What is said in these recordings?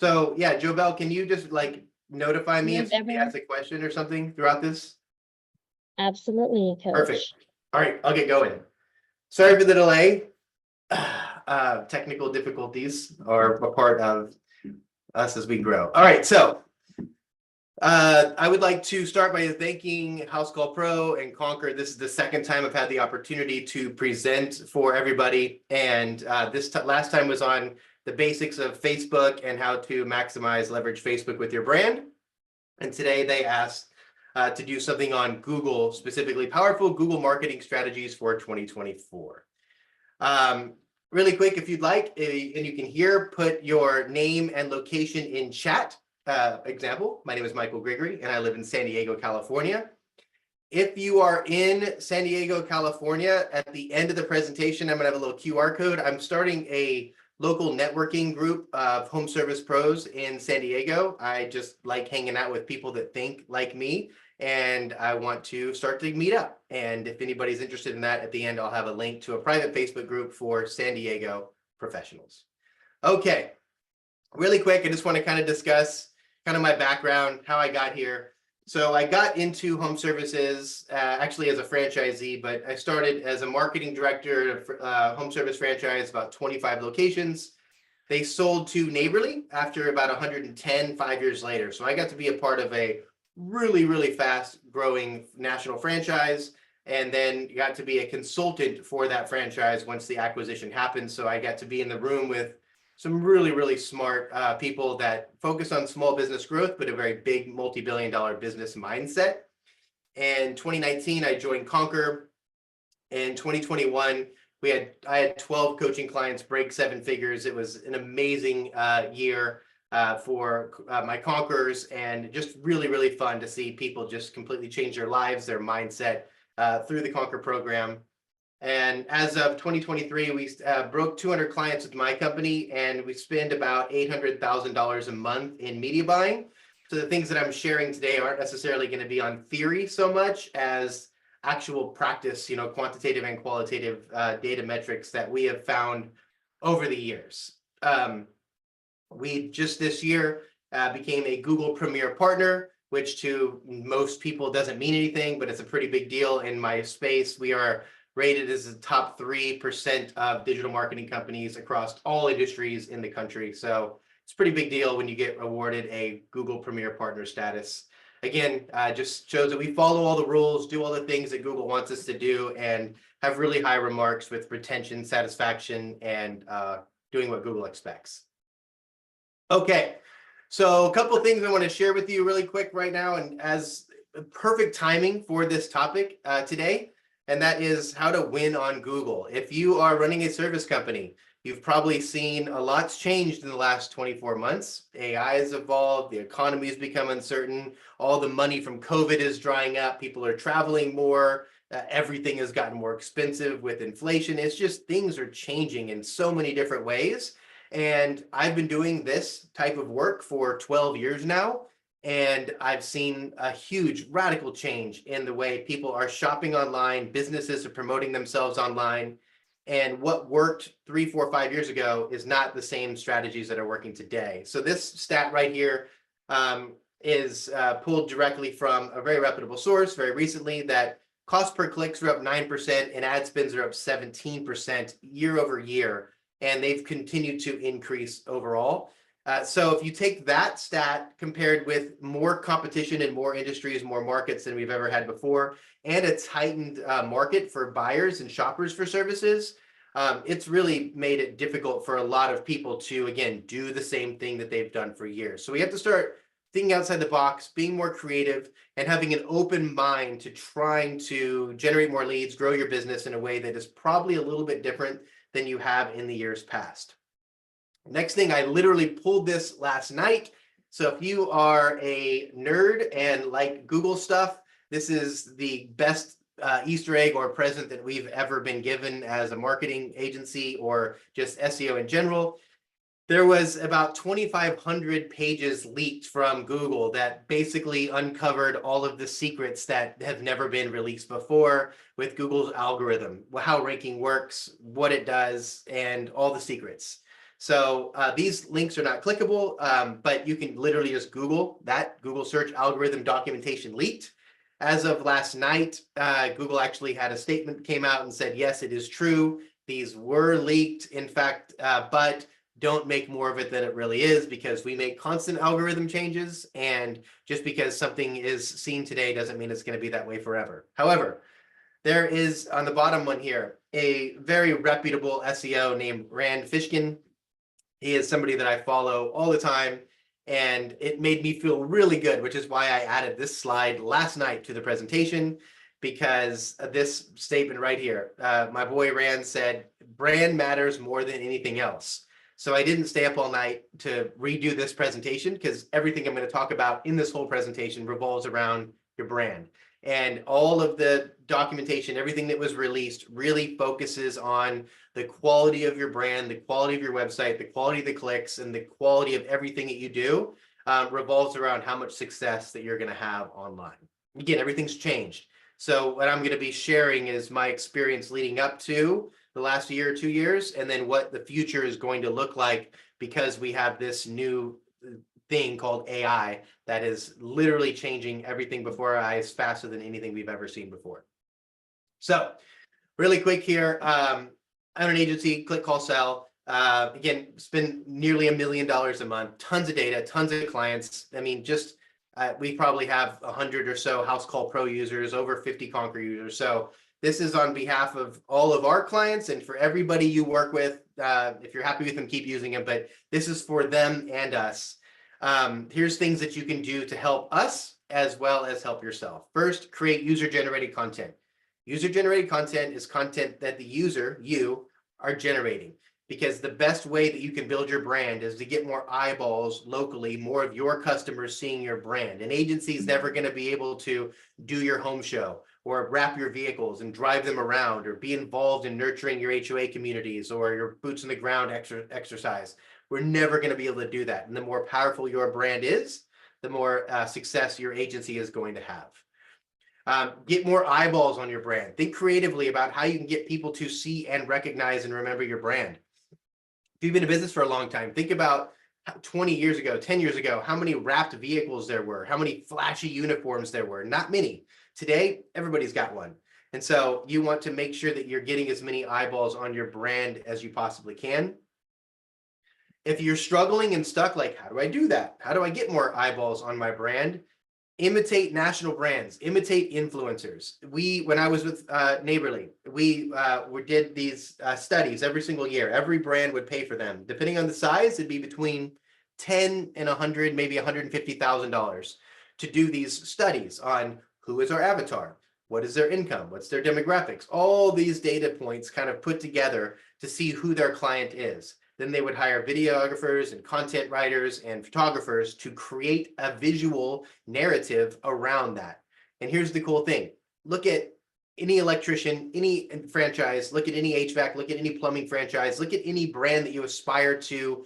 So yeah, Jobel, can you just like notify me Yes, if somebody everyone. asks a question or something throughout this? Absolutely, Perfect. coach. All right, I'll get going. Sorry for the delay. Technical difficulties are a part of us as we grow. All right, so I would like to start by thanking House Call Pro and Conquer. This is the second time I've had the opportunity to present for everybody, and last time was on the basics of Facebook and how to maximize leverage Facebook with your brand. And today they asked to do something on Google, specifically powerful Google marketing strategies for 2024. Really quick, if you'd like, and you can hear, put your name and location in chat. Example, my name is Michael Gregory, and I live in San Diego, California. If you are in San Diego, California, at the end of the presentation, I'm gonna have a little QR code. I'm starting a local networking group of home service pros in San Diego. I just like hanging out with people that think like me, and I want to start to meet up. And if anybody's interested in that, at the end, I'll have a link to a private Facebook group for San Diego professionals. Okay, really quick, I just want to kind of discuss kind of my background, how I got here. So I got into home services actually as a franchisee, but I started as a marketing director of home service franchise, about 25 locations. They sold to Neighborly after about 110 5 years later. So I got to be a part of a really, really fast growing national franchise, and then got to be a consultant for that franchise once the acquisition happened. So I got to be in the room with some really, really smart people that focus on small business growth, but a very big multi-billion-dollar business mindset. In 2019, I joined Conquer. In 2021, I had 12 coaching clients break 7 figures. It was an amazing year for my Conquerors, and just really, really fun to see people just completely change their lives, their mindset through the Conquer program. And as of 2023, we broke 200 clients with my company, and we spend about $800,000 a month in media buying. So the things that I'm sharing today aren't necessarily going to be on theory so much as actual practice, quantitative and qualitative data metrics that we have found over the years. We just this year became a Google Premier Partner, which to most people doesn't mean anything, but it's a pretty big deal in my space. We are rated as the top 3% of digital marketing companies across all industries in the country. So it's a pretty big deal when you get awarded a Google Premier Partner status. Again, just shows that we follow all the rules, do all the things that Google wants us to do, and have really high remarks with retention, satisfaction, and doing what Google expects. Okay, so a couple of things I want to share with you really quick right now, and as perfect timing for this topic today, and that is how to win on Google. If you are running a service company, you've probably seen a lot's changed in the last 24 months. AI has evolved, the economy has become uncertain, all the money from COVID is drying up, people are traveling more, everything has gotten more expensive with inflation. It's just things are changing in so many different ways. And I've been doing this type of work for 12 years now. And I've seen a huge radical change in the way people are shopping online, businesses are promoting themselves online. And what worked 3, 4, 5 years ago is not the same strategies that are working today. So this stat right here is pulled directly from a very reputable source very recently, that cost per clicks are up 9% and ad spends are up 17% year over year. And they've continued to increase overall. So if you take that stat compared with more competition in more industries, more markets than we've ever had before, and a tightened market for buyers and shoppers for services, it's really made it difficult for a lot of people to, again, do the same thing that they've done for years. So we have to start thinking outside the box, being more creative, and having an open mind to trying to generate more leads, grow your business in a way that is probably a little bit different than you have in the years past. Next thing, I literally pulled this last night. So if you are a nerd and like Google stuff, this is the best Easter egg or present that we've ever been given as a marketing agency or just SEO in general. There was about 2,500 pages leaked from Google that basically uncovered all of the secrets that have never been released before with Google's algorithm, how ranking works, what it does, and all the secrets. So these links are not clickable, but you can literally just Google that, Google search algorithm documentation leaked. As of last night, Google actually had a statement came out and said, yes, it is true. These were leaked, in fact, but don't make more of it than it really is, because we make constant algorithm changes, and just because something is seen today doesn't mean it's going to be that way forever. However, there is on the bottom one here a very reputable SEO named Rand Fishkin. He is somebody that I follow all the time, and it made me feel really good, which is why I added this slide last night to the presentation, because of this statement right here. My boy Rand said, brand matters more than anything else. So I didn't stay up all night to redo this presentation, because everything I'm going to talk about in this whole presentation revolves around your brand. And all of the documentation, everything that was released really focuses on the quality of your brand, the quality of your website, the quality of the clicks, and the quality of everything that you do revolves around how much success that you're going to have online. Again, everything's changed. So what I'm going to be sharing is my experience leading up to the last year or 2 years, and then what the future is going to look like, because we have this new thing called AI that is literally changing everything before our eyes faster than anything we've ever seen before. So really quick here, I'm an agency, Click Call Sell. Again, spend nearly $1 million a month, tons of data, tons of clients. I mean, just we probably have 100 or so House Call Pro users, over 50 Conquer users. So this is on behalf of all of our clients and for everybody you work with. If you're happy with them, keep using them, but this is for them and us. Here's things that you can do to help us as well as help yourself. First, create user-generated content. User-generated content is content that the user, you, are generating, because the best way that you can build your brand is to get more eyeballs locally, more of your customers seeing your brand. An agency is never going to be able to do your home show or wrap your vehicles and drive them around or be involved in nurturing your HOA communities or your boots on the ground exercise. We're never going to be able to do that. And the more powerful your brand is, the more success your agency is going to have. Get more eyeballs on your brand. Think creatively about how you can get people to see and recognize and remember your brand. If you've been in business for a long time, think about 20 years ago, 10 years ago, how many wrapped vehicles there were, how many flashy uniforms there were. Not many. Today, everybody's got one. And so you want to make sure that you're getting as many eyeballs on your brand as you possibly can. If you're struggling and stuck, like, how do I do that? How do I get more eyeballs on my brand? Imitate national brands, imitate influencers. When I was with Neighborly, we did these studies every single year. Every brand would pay for them. Depending on the size, it'd be between $10 and $100, maybe $150,000 to do these studies on who is our avatar, what is their income, what's their demographics, all these data points kind of put together to see who their client is. Then they would hire videographers and content writers and photographers to create a visual narrative around that. And here's the cool thing. Look at any electrician, any franchise, look at any HVAC, look at any plumbing franchise, look at any brand that you aspire to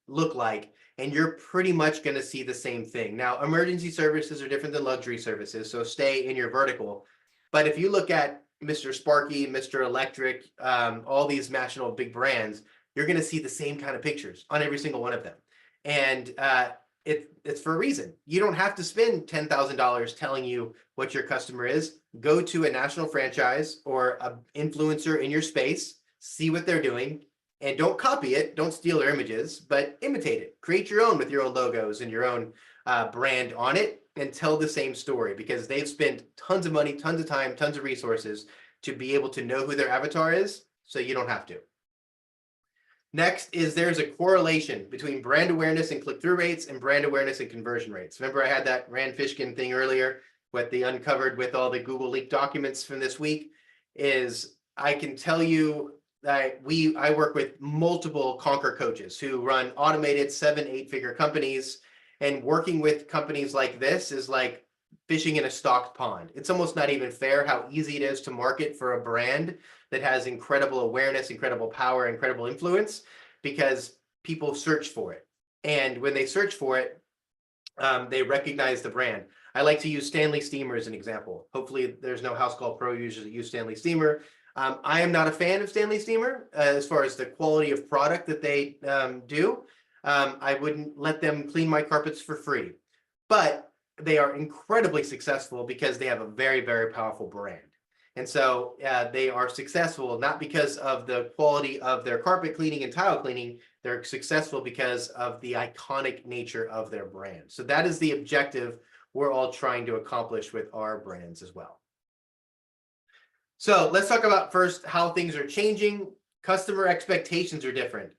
look like, and you're pretty much going to see the same thing. Now, emergency services are different than luxury services, so stay in your vertical. But if you look at Mr. Sparky, Mr. Electric, all these national big brands, you're going to see the same kind of pictures on every single one of them. And it's for a reason. You don't have to spend $10,000 telling you what your customer is. Go to a national franchise or an influencer in your space, see what they're doing, and don't copy it. Don't steal their images, but imitate it. Create your own with your own logos and your own brand on it, and tell the same story, because they've spent tons of money, tons of time, tons of resources to be able to know who their avatar is, so you don't have to. Next is there's a correlation between brand awareness and click-through rates and brand awareness and conversion rates. Remember I had that Rand Fishkin thing earlier, what they uncovered with all the Google leaked documents from this week is, I can tell you that I work with multiple Conquer coaches who run automated 7-8 figure companies, and working with companies like this is like fishing in a stocked pond. It's almost not even fair how easy it is to market for a brand that has incredible awareness, incredible power, incredible influence, because people search for it. And when they search for it, they recognize the brand. I like to use Stanley Steamer as an example. Hopefully there's no House Call Pro users that use Stanley Steamer. I am not a fan of Stanley Steamer as far as the quality of product that they do. I wouldn't let them clean my carpets for free, but they are incredibly successful because they have a very, very powerful brand. And so they are successful not because of the quality of their carpet cleaning and tile cleaning. They're successful because of the iconic nature of their brand. So that is the objective we're all trying to accomplish with our brands as well. So let's talk about first how things are changing. Customer expectations are different.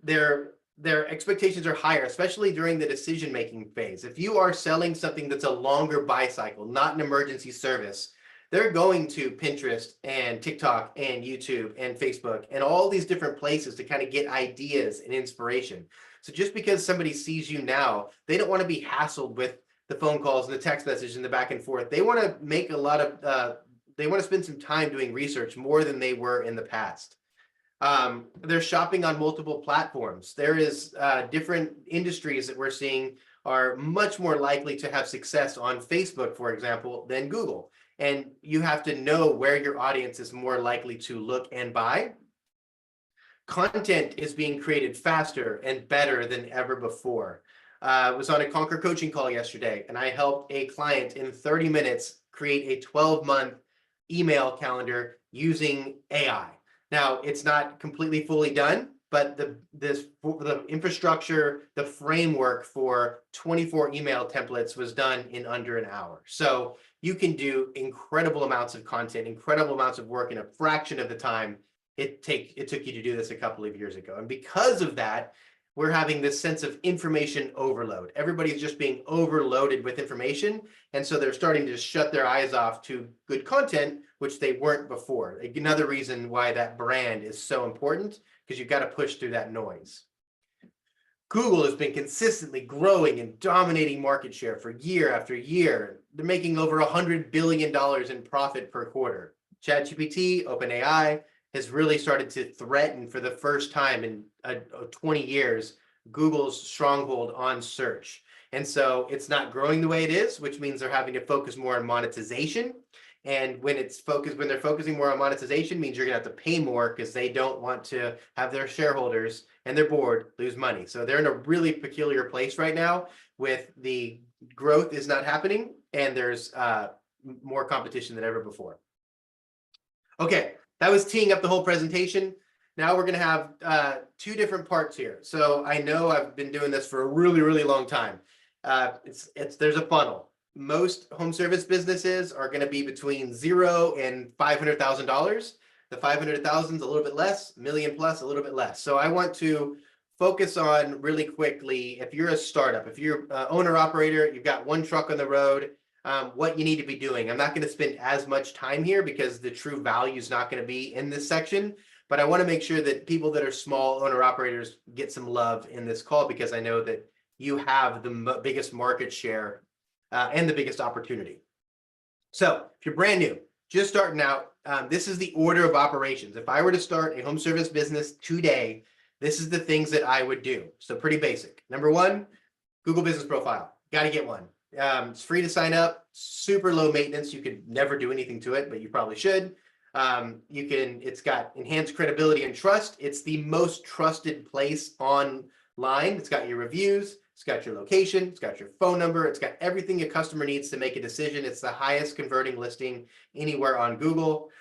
Their expectations are higher, especially during the decision-making phase. If you are selling something that's a longer buy cycle, not an emergency service, they're going to Pinterest and TikTok and YouTube and Facebook and all these different places to kind of get ideas and inspiration. So just because somebody sees you now, they don't want to be hassled with the phone calls and the text message and the back and forth. They want to make a lot of, they want to spend some time doing research more than they were in the past. They're shopping on multiple platforms. There is different industries that we're seeing are much more likely to have success on Facebook, for example, than Google. And you have to know where your audience is more likely to look and buy. Content is being created faster and better than ever before. I was on a Conquer coaching call yesterday, and I helped a client in 30 minutes create a 12-month email calendar using AI. Now, it's not completely fully done, but the infrastructure, the framework for 24 email templates was done in under an hour. So you can do incredible amounts of content, incredible amounts of work in a fraction of the time it took you to do this a couple of years ago. And because of that, we're having this sense of information overload. Everybody's just being overloaded with information. And so they're starting to shut their eyes off to good content, which they weren't before. Another reason why that brand is so important, because you've got to push through that noise. Google has been consistently growing and dominating market share for year after year. They're making over $100 billion in profit per quarter. ChatGPT, OpenAI, has really started to threaten for the first time in 20 years, Google's stronghold on search. And so it's not growing the way it is, which means they're having to focus more on monetization. And when they're focusing more on monetization, means you're gonna have to pay more because they don't want to have their shareholders and their board lose money. So they're in a really peculiar place right now with the growth is not happening and there's more competition than ever before. Okay, that was teeing up the whole presentation. Now we're gonna have two different parts here. So I know I've been doing this for a really, really long time. There's a funnel. Most home service businesses are going to be between $0 and $500,000. The 500,000 is a little bit less, million plus a little bit less. So I want to focus on really quickly, if you're a startup, if you're an owner operator, you've got one truck on the road, what you need to be doing. I'm not going to spend as much time here because the true value is not going to be in this section, but I want to make sure that people that are small owner operators get some love in this call because I know that you have the biggest market share and the biggest opportunity. So if you're brand new, just starting out, this is the order of operations. If I were to start a home service business today, this is the things that I would do. So pretty basic. Number one, Google Business Profile. Got to get one. It's free to sign up, super low maintenance. You could never do anything to it, but you probably should. It's got enhanced credibility and trust. It's the most trusted place online. It's got your reviews. It's got your location, it's got your phone number, it's got everything a customer needs to make a decision. It's the highest converting listing anywhere on Google.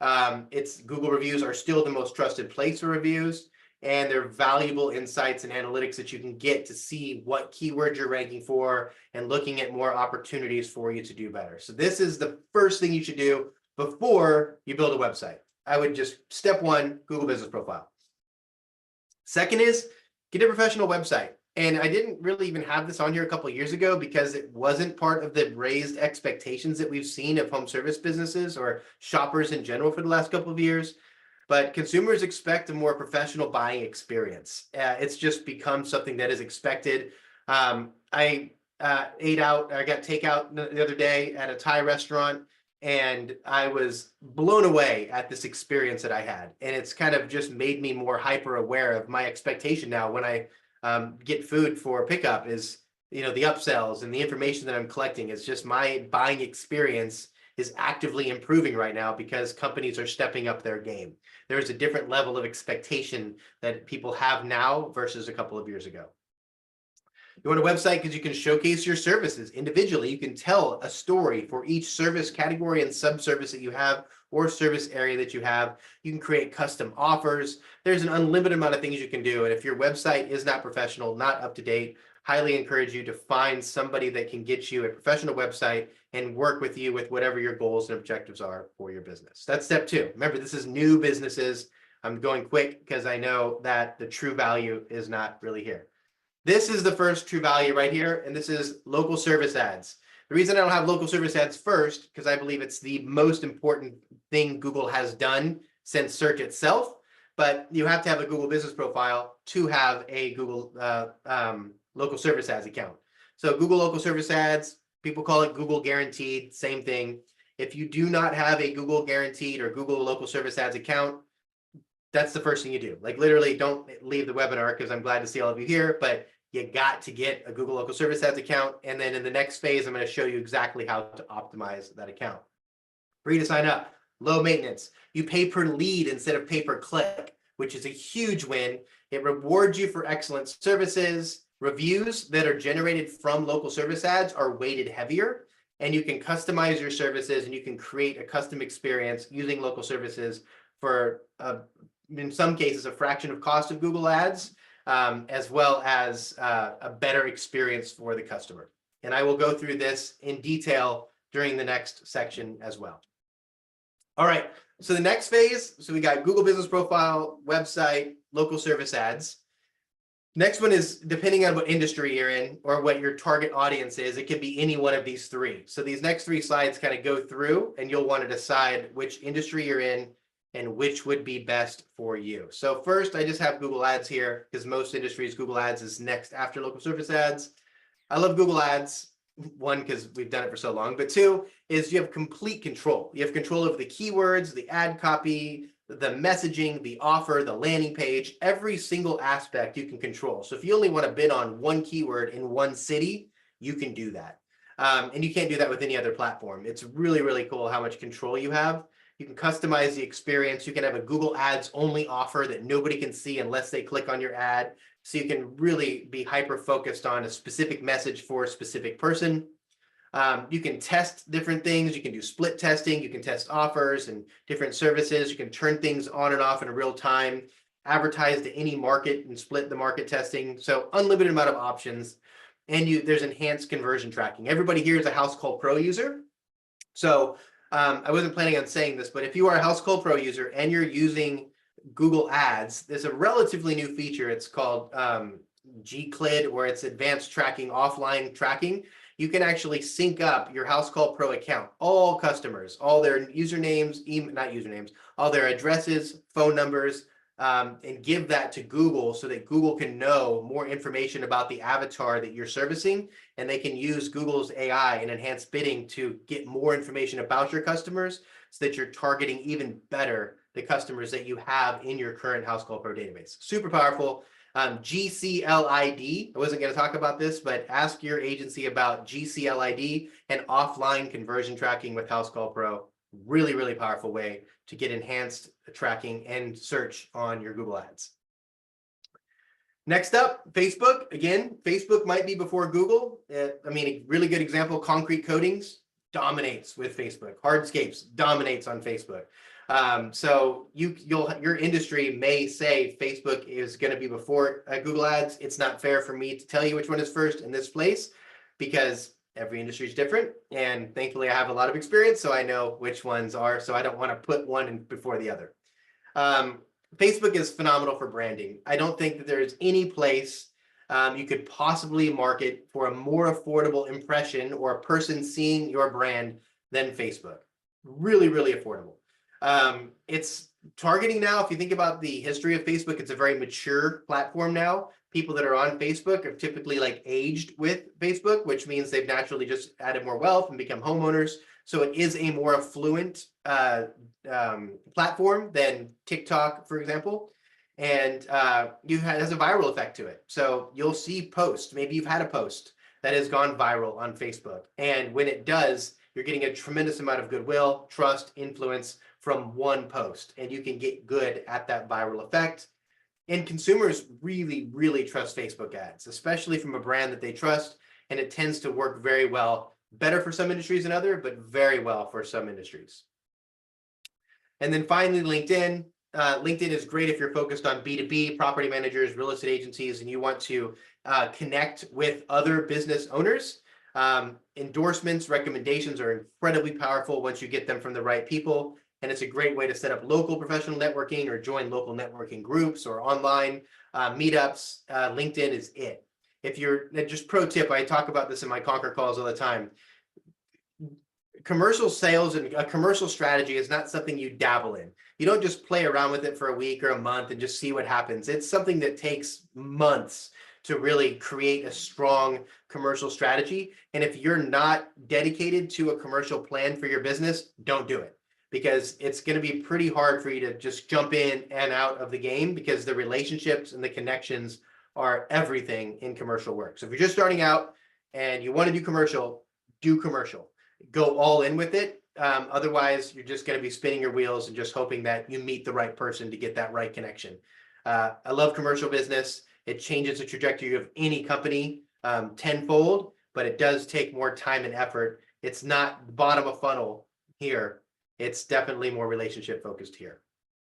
Google reviews are still the most trusted place for reviews, and they're valuable insights and analytics that you can get to see what keywords you're ranking for and looking at more opportunities for you to do better. So this is the first thing you should do before you build a website. I would just, step one, Google Business Profile. Second is, get a professional website. And I didn't really even have this on here a couple of years ago because it wasn't part of the raised expectations that we've seen of home service businesses or shoppers in general for the last couple of years. But consumers expect a more professional buying experience. It's just become something that is expected. I got takeout the other day at a Thai restaurant, and I was blown away at this experience that I had. And it's kind of just made me more hyper aware of my expectation now when I get food for pickup is, the upsells and the information that I'm collecting is just my buying experience is actively improving right now because companies are stepping up their game. There's a different level of expectation that people have now versus a couple of years ago. You want a website because you can showcase your services individually. You can tell a story for each service category and subservice that you have or service area that you have. You can create custom offers. There's an unlimited amount of things you can do. And if your website is not professional, not up to date, highly encourage you to find somebody that can get you a professional website and work with you with whatever your goals and objectives are for your business. That's step 2. Remember, this is new businesses. I'm going quick because I know that the true value is not really here. This is the first true value right here, and this is local service ads. The reason I don't have local service ads first, because I believe it's the most important thing Google has done since search itself, but you have to have a Google business profile to have a Google local service ads account. So Google local service ads, people call it Google guaranteed, same thing. If you do not have a Google guaranteed or Google local service ads account, that's the first thing you do. Like literally don't leave the webinar because I'm glad to see all of you here, but you got to get a Google local service ads account. And then in the next phase, I'm going to show you exactly how to optimize that account. Free to sign up, low maintenance. You pay per lead instead of pay per click, which is a huge win. It rewards you for excellent services. Reviews that are generated from local service ads are weighted heavier, and you can customize your services and you can create a custom experience using local services for, in some cases, a fraction of cost of Google ads, as well as a better experience for the customer. And I will go through this in detail during the next section as well. All right, so the next phase, so we got Google Business Profile, website, local service ads. Next one is depending on what industry you're in or what your target audience is, it could be any one of these 3. So these next 3 slides kind of go through and you'll want to decide which industry you're in and which would be best for you. So first, I just have Google Ads here because most industries, Google Ads is next after local service ads. I love Google Ads. 1, because we've done it for so long, but 2 is you have complete control. You have control over the keywords, the ad copy, the messaging, the offer, the landing page, every single aspect you can control. So if you only want to bid on one keyword in one city, you can do that. And you can't do that with any other platform. It's really, really cool how much control you have. You can customize the experience. You can have a Google Ads only offer that nobody can see unless they click on your ad. So you can really be hyper-focused on a specific message for a specific person. You can test different things. You can do split testing. You can test offers and different services. You can turn things on and off in real time, advertise to any market and split the market testing. So unlimited amount of options. And there's enhanced conversion tracking. Everybody here is a House Call Pro user. So I wasn't planning on saying this, but if you are a House Call Pro user and you're using Google Ads, there's a relatively new feature. It's called GCLID, or it's advanced tracking, offline tracking. You can actually sync up your House Call Pro account, all customers, all their usernames, not usernames, all their addresses, phone numbers, and give that to Google so that Google can know more information about the avatar that you're servicing, and they can use Google's AI and enhanced bidding to get more information about your customers so that you're targeting even better the customers that you have in your current House Call Pro database. Super powerful. GCLID, I wasn't going to talk about this, but ask your agency about GCLID and offline conversion tracking with House Call Pro. Really, really powerful way to get enhanced tracking and search on your Google Ads. Next up, Facebook. Again, Facebook might be before Google. I mean, a really good example, Concrete Coatings dominates with Facebook. Hardscapes dominates on Facebook. So your industry may say Facebook is going to be before Google Ads. It's not fair for me to tell you which one is first in this place because every industry is different. And thankfully, I have a lot of experience, so I know which ones are. So I don't want to put one in before the other. Facebook is phenomenal for branding. I don't think that there's any place you could possibly market for a more affordable impression or a person seeing your brand than Facebook. Really, really affordable. It's targeting now. If you think about the history of Facebook, it's a very mature platform now. People that are on Facebook are typically like aged with Facebook, which means they've naturally just added more wealth and become homeowners. So it is a more affluent platform than TikTok, for example. And it has a viral effect to it. So you'll see posts. Maybe you've had a post that has gone viral on Facebook. And when it does, you're getting a tremendous amount of goodwill, trust, influence from one post, and you can get good at that viral effect. And consumers really, really trust Facebook ads, especially from a brand that they trust, and it tends to work very well, better for some industries than other, but very well for some industries. And then finally, LinkedIn. LinkedIn is great if you're focused on B2B, property managers, real estate agencies, and you want to connect with other business owners. Endorsements, recommendations are incredibly powerful once you get them from the right people. And it's a great way to set up local professional networking or join local networking groups or online meetups. LinkedIn is it. If you're, just pro tip, I talk about this in my Conquer calls all the time. Commercial sales and a commercial strategy is not something you dabble in. You don't just play around with it for a week or a month and just see what happens. It's something that takes months to really create a strong commercial strategy. And if you're not dedicated to a commercial plan for your business, don't do it, because it's going to be pretty hard for you to just jump in and out of the game, because the relationships and the connections are everything in commercial work. So if you're just starting out and you want to do commercial, go all in with it. Otherwise, you're just going to be spinning your wheels and just hoping that you meet the right person to get that right connection. I love commercial business. It changes the trajectory of any company tenfold, but it does take more time and effort. It's not the bottom of funnel here. It's definitely more relationship focused here.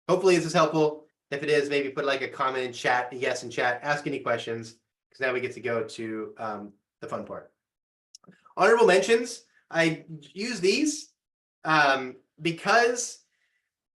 Hopefully this is helpful. If it is, maybe put like a comment in chat, a yes in chat, ask any questions, because now we get to go to the fun part. Honorable mentions. I use these because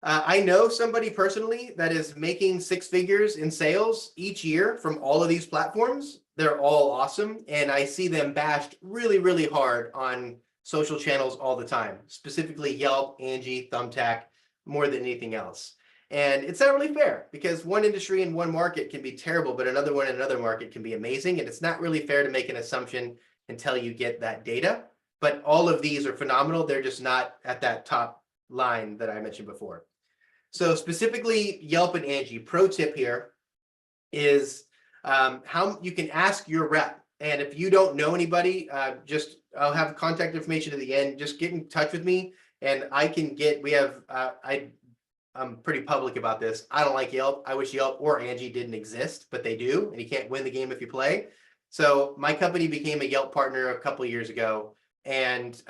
I know somebody personally that is making 6 figures in sales each year from all of these platforms. They're all awesome, and I see them bashed really, really hard on social channels all the time, specifically Yelp, Angie, Thumbtack, more than anything else. And it's not really fair, because one industry in one market can be terrible, but another one in another market can be amazing. And it's not really fair to make an assumption until you get that data. But all of these are phenomenal. They're just not at that top line that I mentioned before. So specifically Yelp and Angie, pro tip here is how you can ask your rep. And if you don't know anybody, I'll have contact information at the end. Just get in touch with me, and I can get, I'm pretty public about this. I don't like Yelp. I wish Yelp or Angie didn't exist, but they do, and you can't win the game if you play. So my company became a Yelp partner a couple of years ago, and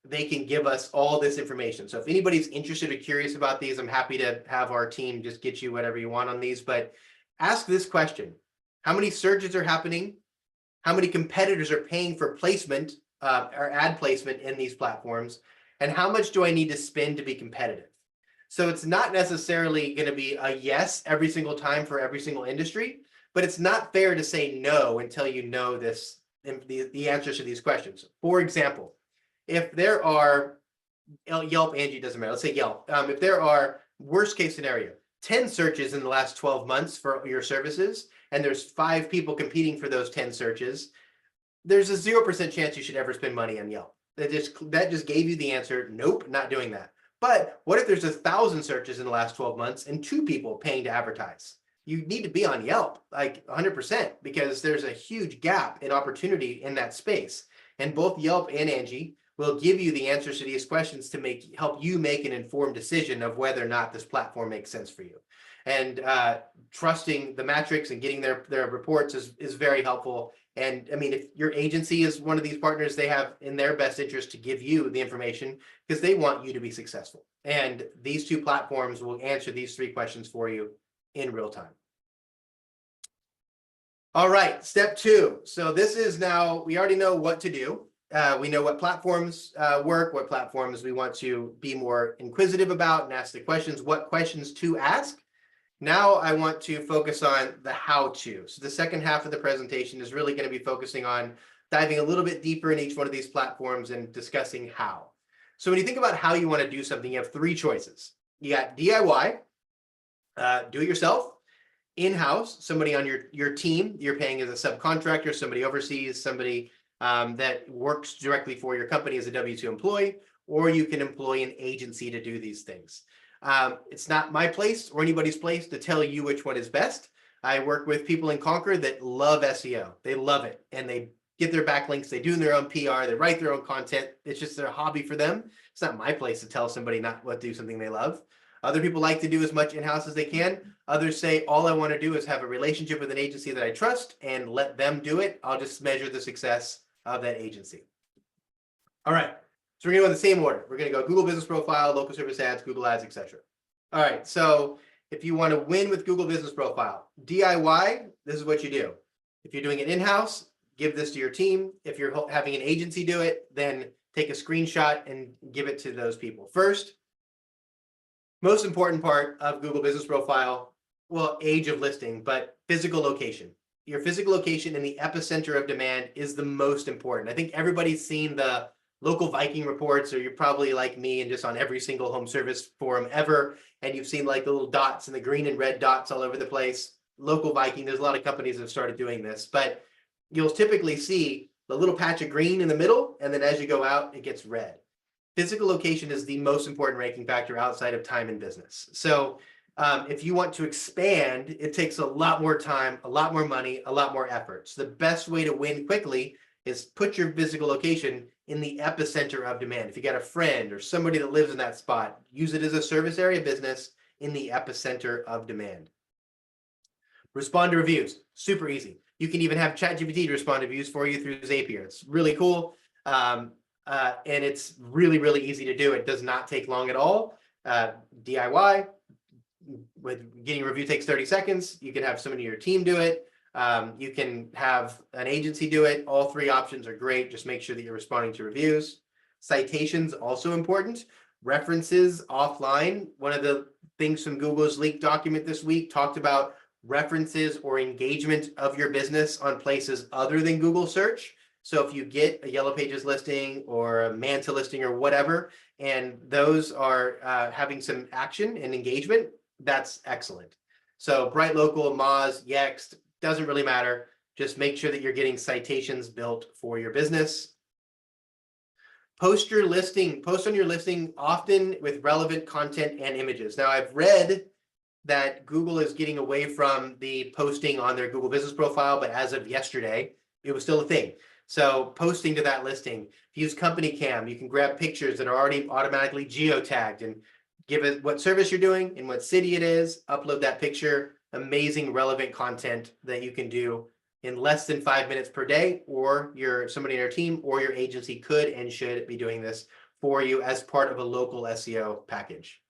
they can give us all this information. So if anybody's interested or curious about these, I'm happy to have our team just get you whatever you want on these. But ask this question: how many searches are happening? How many competitors are paying for placement or ad placement in these platforms? And how much do I need to spend to be competitive? So it's not necessarily going to be a yes every single time for every single industry, but it's not fair to say no until you know this, the answers to these questions. For example, if there are Yelp, Angie, doesn't matter. Let's say Yelp. If there are, worst case scenario, 10 searches in the last 12 months for your services, and there's 5 people competing for those 10 searches, there's a 0% chance you should ever spend money on Yelp. That just gave you the answer. Nope, not doing that. But what if there's 1,000 searches in the last 12 months and 2 people paying to advertise? You need to be on Yelp, like 100%, because there's a huge gap in opportunity in that space. And both Yelp and Angie will give you the answers to these questions to help you make an informed decision of whether or not this platform makes sense for you. And trusting the metrics and getting their reports is very helpful. And I mean, if your agency is one of these partners, they have in their best interest to give you the information, because they want you to be successful. And these 2 platforms will answer these 3 questions for you in real time. All right, step 2. So this is now, we already know what to do. We know what platforms work, what platforms we want to be more inquisitive about and ask the questions, what questions to ask. Now I want to focus on the how-to. So the second half of the presentation is really going to be focusing on diving a little bit deeper in each one of these platforms and discussing how. So when you think about how you want to do something, you have 3 choices. You got DIY, do it yourself, in-house, somebody on your team you're paying as a subcontractor, somebody overseas, somebody that works directly for your company as a W-2 employee, or you can employ an agency to do these things. It's not my place or anybody's place to tell you which one is best. I work with people in Conquer that love SEO. They love it, and they get their backlinks, they do their own PR, they write their own content. It's just their hobby for them. It's not my place to tell somebody not what to do something they love. Other people like to do as much in-house as they can. Others say, all I want to do is have a relationship with an agency that I trust and let them do it. I'll just measure the success of that agency. All right, so we're gonna go in the same order. We're gonna go Google Business Profile, local service ads, Google Ads, etc. All right, so if you want to win with Google Business Profile, DIY, this is what you do. If you're doing it in-house, give this to your team. If you're having an agency do it, then take a screenshot and give it to those people. First, most important part of Google Business Profile, well, age of listing, but physical location. Your physical location in the epicenter of demand is the most important. I think everybody's seen the local Viking reports, or you're probably like me and just on every single home service forum ever, and you've seen like the little dots and the green and red dots all over the place. Local Viking, there's a lot of companies that have started doing this, but you'll typically see the little patch of green in the middle, and then as you go out, it gets red. Physical location is the most important ranking factor outside of time in business. So if you want to expand, it takes a lot more time, a lot more money, a lot more effort. So the best way to win quickly is put your physical location in the epicenter of demand. If you got a friend or somebody that lives in that spot, use it as a service area business in the epicenter of demand. Respond to reviews, super easy. You can even have ChatGPT to respond to reviews for you through Zapier. It's really cool. And it's really, really easy to do. It does not take long at all. DIY, with getting a review takes 30 seconds. You can have somebody in your team do it. You can have an agency do it. All three options are great. Just make sure that you're responding to reviews. Citations, also important. References offline. One of the things from Google's leaked document this week talked about references or engagement of your business on places other than Google search. So if you get a Yellow Pages listing or a Manta listing or whatever, and those are having some action and engagement, that's excellent. So Bright Local, Moz, Yext, doesn't really matter. Just make sure that you're getting citations built for your business. Post on your listing often with relevant content and images. Now I've read that Google is getting away from the posting on their Google Business Profile, but as of yesterday, it was still a thing. So posting to that listing, if you use Company Cam, you can grab pictures that are already automatically geotagged and give it what service you're doing and what city it is, upload that picture. Amazing relevant content that you can do in less than 5 minutes per day, or somebody in your team or your agency could and should be doing this for you as part of a local SEO package.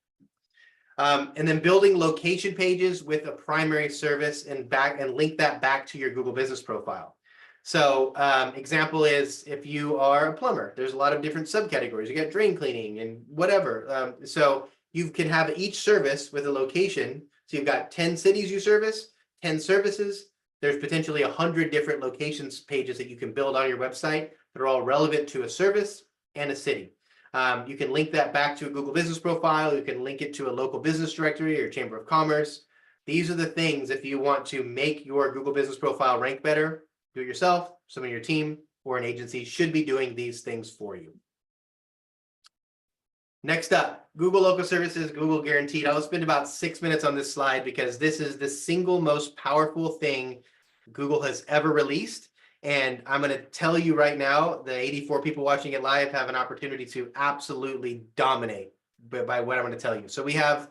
And then building location pages with a primary service and link that back to your Google Business Profile. So example is if you are a plumber, there's a lot of different subcategories. You got drain cleaning and whatever. So you can have each service with a location. So you've got 10 cities you service, 10 services. There's potentially 100 different locations pages that you can build on your website that are all relevant to a service and a city. You can link that back to a Google Business Profile. You can link it to a local business directory or Chamber of Commerce. These are the things if you want to make your Google Business Profile rank better, do it yourself, someone in your team or an agency should be doing these things for you. Next up, Google Local Services, Google Guaranteed. I'll spend about 6 minutes on this slide because this is the single most powerful thing Google has ever released. And I'm going to tell you right now, the 84 people watching it live have an opportunity to absolutely dominate by what I'm going to tell you. So we have,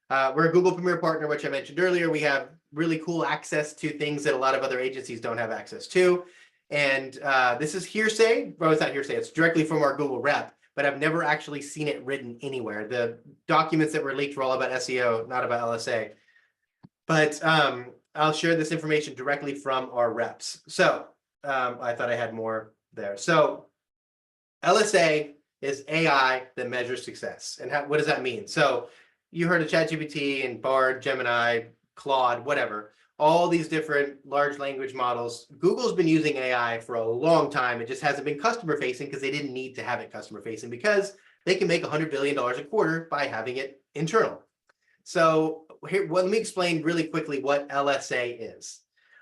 we're a Google Premier Partner, which I mentioned earlier. We have really cool access to things that a lot of other agencies don't have access to. And this is hearsay. Well, it's not hearsay. It's directly from our Google rep, but I've never actually seen it written anywhere. The documents that were leaked were all about SEO, not about LSA. But I'll share this information directly from our reps. So I thought I had more there. So LSA is AI that measures success. And what does that mean? So you heard of ChatGPT and Bard, Gemini, Claude, whatever, all these different large language models. Google's been using AI for a long time. It just hasn't been customer facing because they didn't need to have it customer facing because they can make $100 billion a quarter by having it internal. So here, let me explain really quickly what LSA is.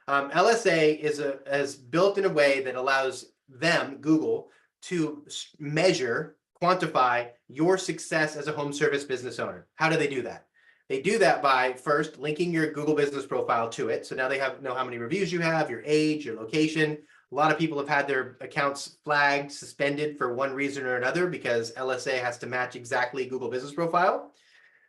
LSA is built in a way that allows them, Google, to measure, quantify your success as a home service business owner. How do they do that? They do that by first linking your Google Business Profile to it. So now they know how many reviews you have, your age, your location, A lot of people have had their accounts flagged, suspended for one reason or another because LSA has to match exactly Google Business Profile.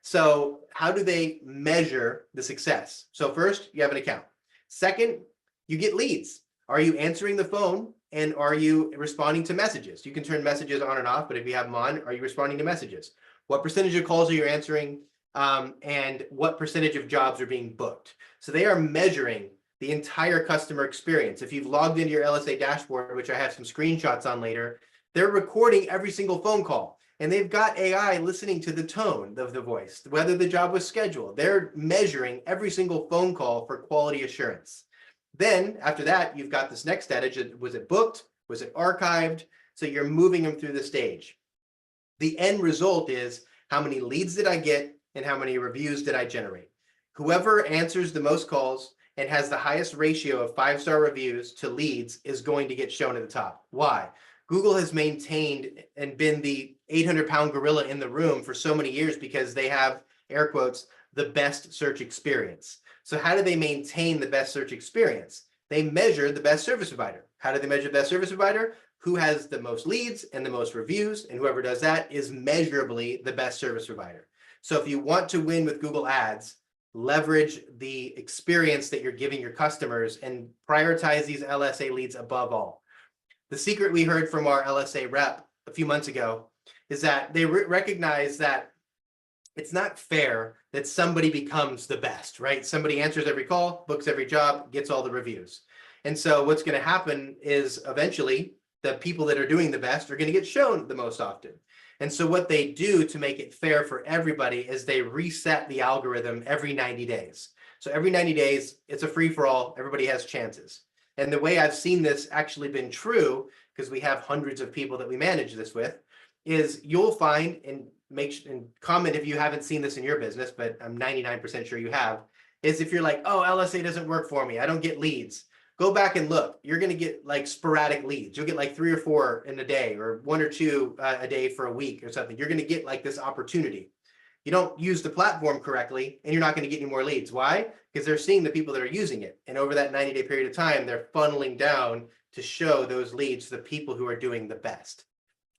So how do they measure the success? So first, you have an account. Second, you get leads. Are you answering the phone and are you responding to messages? You can turn messages on and off, but if you have them on, are you responding to messages? What percentage of calls are you answering? And what percentage of jobs are being booked? So they are measuring the entire customer experience. If you've logged into your LSA dashboard, which I have some screenshots on later, they're recording every single phone call. And they've got AI listening to the tone of the voice, whether the job was scheduled. They're measuring every single phone call for quality assurance. Then after that, you've got this next stage. Was it booked? Was it archived? So you're moving them through the stage. The end result is how many leads did I get and how many reviews did I generate? Whoever answers the most calls and has the highest ratio of 5-star reviews to leads is going to get shown at the top. Why? Google has maintained and been the 800-pound gorilla in the room for so many years because they have, air quotes, the best search experience. So how do they maintain the best search experience? They measure the best service provider. How do they measure the best service provider? Who has the most leads and the most reviews, and whoever does that is measurably the best service provider. So if you want to win with Google Ads, leverage the experience that you're giving your customers and prioritize these LSA leads above all. The secret we heard from our LSA rep a few months ago is that they recognize that it's not fair that somebody becomes the best, right? Somebody answers every call, books every job, gets all the reviews. And so what's going to happen is eventually the people that are doing the best are going to get shown the most often. And so what they do to make it fair for everybody is they reset the algorithm every 90 days. So every 90 days, it's a free-for-all. Everybody has chances. And the way I've seen this actually been true, because we have hundreds of people that we manage this with, is you'll find, and comment if you haven't seen this in your business, but I'm 99% sure you have, is if you're like, oh, LSA doesn't work for me, I don't get leads. Go back and look. You're going to get like sporadic leads. You'll get like 3 or 4 in a day, or 1 or 2 a day for a week or something. You're going to get like this opportunity. You don't use the platform correctly, and you're not going to get any more leads. Why? Because they're seeing the people that are using it. And over that 90-day period of time, they're funneling down to show those leads to the people who are doing the best.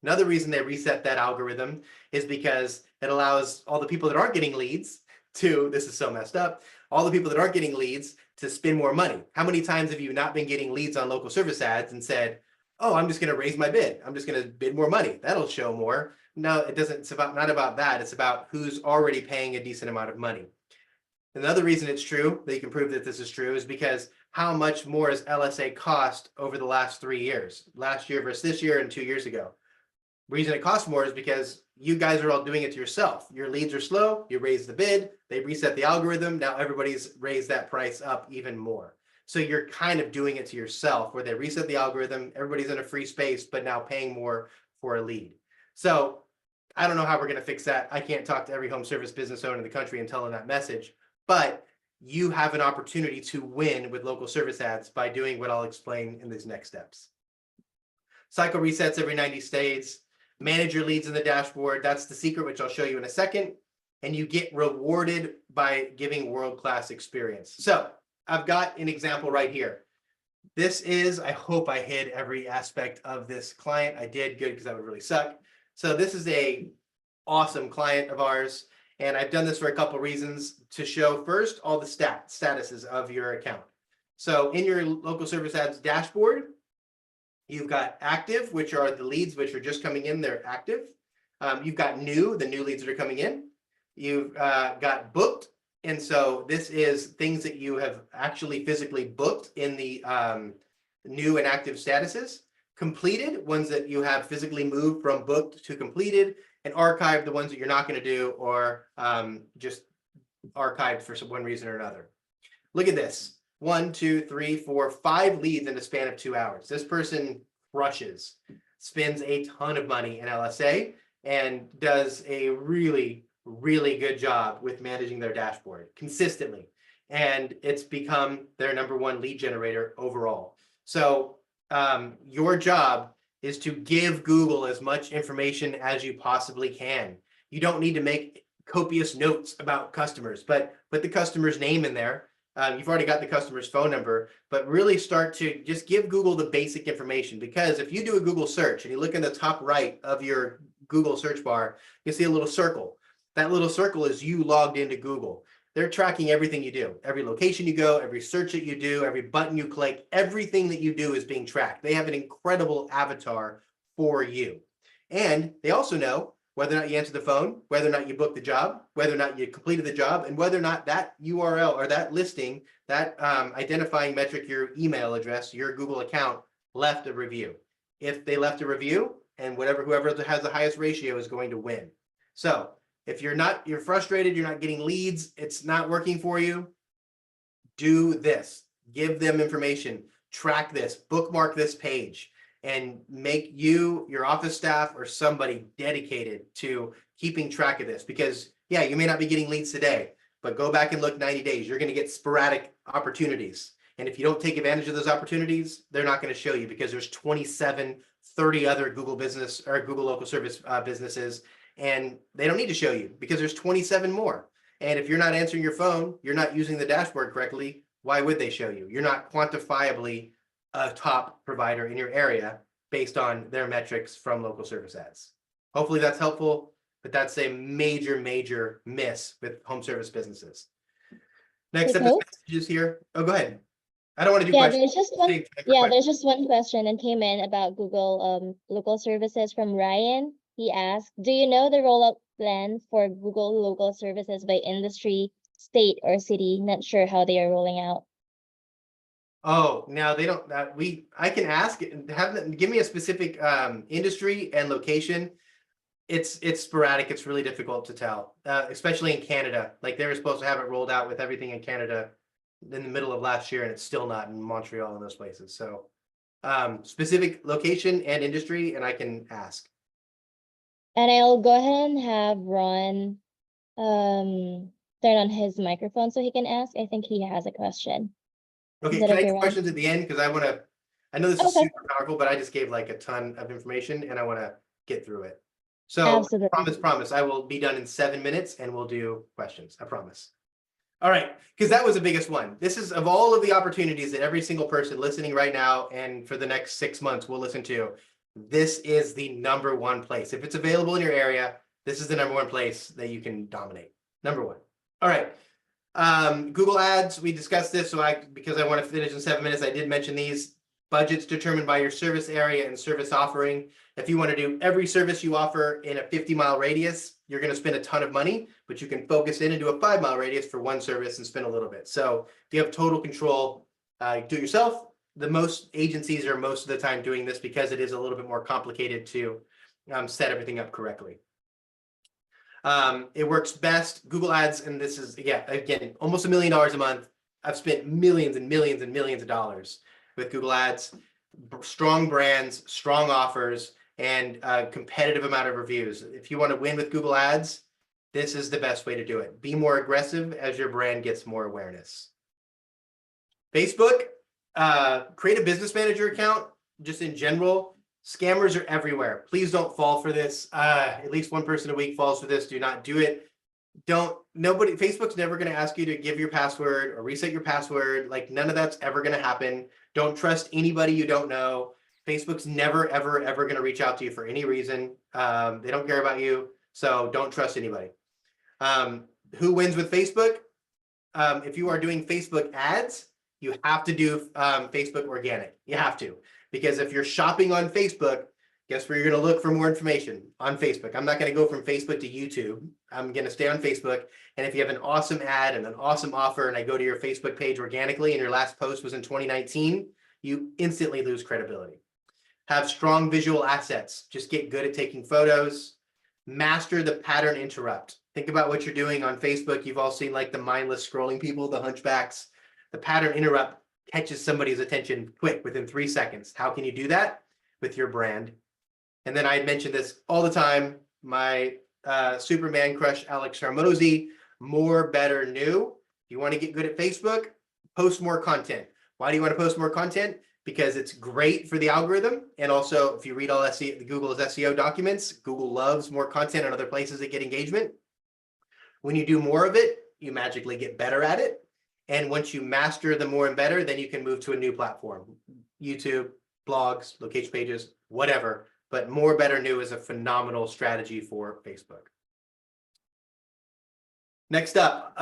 Another reason they reset that algorithm is because it allows all the people that aren't getting leads to, this is so messed up, all the people that aren't getting leads to spend more money. How many times have you not been getting leads on local service ads and said, oh, I'm just going to raise my bid. I'm just going to bid more money. That'll show more. No, it doesn't. It's not about that. It's about who's already paying a decent amount of money. Another reason it's true, that you can prove that this is true, is because how much more has LSA cost over the last 3 years? Last year versus this year and 2 years ago. The reason it costs more is because you guys are all doing it to yourself. Your leads are slow, you raise the bid, they reset the algorithm, now everybody's raised that price up even more. So you're kind of doing it to yourself, where they reset the algorithm, everybody's in a free space, but now paying more for a lead. So I don't know how we're going to fix that. I can't talk to every home service business owner in the country and tell them that message, but you have an opportunity to win with local service ads by doing what I'll explain in these next steps. Cycle resets every 90 days. Manage your leads in the dashboard. That's the secret, which I'll show you in a second. And you get rewarded by giving world-class experience. So I've got an example right here. This is, I hope I hid every aspect of this client. I did, good, because that would really suck. So this is a awesome client of ours. And I've done this for a couple of reasons, to show first all the statuses of your account. So in your local service ads dashboard, you've got active, which are the leads which are just coming in, they're active. You've got new, the new leads that are coming in. You've got booked. And so this is things that you have actually physically booked in the new and active statuses. Completed, ones that you have physically moved from booked to completed, and archived, the ones that you're not going to do, or just archived for one reason or another. Look at this. 1, 2, 3, 4, 5 leads in the span of 2 hours. This person crushes, spends a ton of money in LSA, and does a really, really good job with managing their dashboard consistently. And it's become their #1 lead generator overall. So your job is to give Google as much information as you possibly can. You don't need to make copious notes about customers, but put the customer's name in there. You've already got the customer's phone number, but really start to just give Google the basic information. Because if you do a Google search and you look in the top right of your Google search bar, you see a little circle. That little circle is you logged into Google. They're tracking everything you do. Every location you go, every search that you do, every button you click, everything that you do is being tracked. They have an incredible avatar for you. And they also know whether or not you answer the phone, whether or not you booked the job, whether or not you completed the job, and whether or not that URL or that listing, that identifying metric, your email address, your Google account left a review. If they left a review, and whoever has the highest ratio is going to win. So if you're frustrated, you're not getting leads, it's not working for you, do this. Give them information, track this, bookmark this page, and make you, your office staff, or somebody dedicated to keeping track of this. Because yeah, you may not be getting leads today, but go back and look 90 days. You're going to get sporadic opportunities. And if you don't take advantage of those opportunities, they're not going to show you, because there's 27, 30 other Google business or Google local service businesses, and they don't need to show you because there's 27 more. And if you're not answering your phone, you're not using the dashboard correctly, why would they show you? You're not quantifiably a top provider in your area based on their metrics from local service ads. Hopefully that's helpful, but that's a major, major miss with home service businesses. Next up is messages here. Oh, go ahead. I don't want to do Yeah, questions. there's just one question that came in about Google local services from Ryan. He asked, do you know the rollout plan for Google local services by industry, state, or city? Not sure how they are rolling out. Oh, now they don't, I can ask, have them give me a specific industry and location. It's sporadic. It's really difficult to tell, especially in Canada. Like they were supposed to have it rolled out with everything in Canada in the middle of last year, and it's still not in Montreal and those places. So specific location and industry, and I can ask. And I'll go ahead and have Ron turn on his microphone so he can ask. I think he has a question. Okay, Is that can I okay, do Ron? questions at the end? Because I know this is Okay. super powerful, but I just gave like a ton of information and I want to get through it. So Absolutely. promise, I will be done in 7 minutes and we'll do questions. I promise. All right, because that was the biggest one. This is, of all of the opportunities that every single person listening right now and for the next 6 months will listen to, this is the #1 place. If it's available in your area, this is the #1 place that you can dominate. #1. All right. Google Ads, we discussed this, so because I want to finish in 7 minutes, I did mention these. Budgets determined by your service area and service offering. If you want to do every service you offer in a 50-mile radius, you're going to spend a ton of money, but you can focus in and do a 5-mile radius for one service and spend a little bit. So if you have total control, do it yourself. The most agencies are most of the time doing this because it is a little bit more complicated to set everything up correctly. It works best. Google Ads, and this is, again, almost $1 million a month. I've spent millions and millions and millions of dollars with Google Ads, strong brands, strong offers, and a competitive amount of reviews. If you want to win with Google Ads, this is the best way to do it. Be more aggressive as your brand gets more awareness. Facebook, create a business manager account. Just in general, scammers are everywhere. Please don't fall for this. At least one person a week falls for this. Do not do it. Facebook's never going to ask you to give your password or reset your password. Like none of that's ever going to happen. Don't trust anybody you don't know. Facebook's never, ever, ever going to reach out to you for any reason. They don't care about you. So don't trust anybody. Who wins with Facebook? If you are doing Facebook ads, you have to do Facebook organic. You have to, because if you're shopping on Facebook, guess where you're going to look for more information? On Facebook. I'm not going to go from Facebook to YouTube. I'm going to stay on Facebook. And if you have an awesome ad and an awesome offer, and I go to your Facebook page organically, and your last post was in 2019, you instantly lose credibility. Have strong visual assets. Just get good at taking photos. Master the pattern interrupt. Think about what you're doing on Facebook. You've all seen like the mindless scrolling people, the hunchbacks. The pattern interrupt catches somebody's attention quick within 3 seconds. How can you do that? With your brand. And then I mentioned this all the time. My Superman crush, Alex Hormozi, more, better, new. If you want to get good at Facebook, post more content. Why do you want to post more content? Because it's great for the algorithm. And also, if you read all Google's SEO documents, Google loves more content on other places that get engagement. When you do more of it, you magically get better at it. And once you master the more and better, then you can move to a new platform, YouTube, blogs, location pages, whatever. But more, better, new is a phenomenal strategy for Facebook. Next up,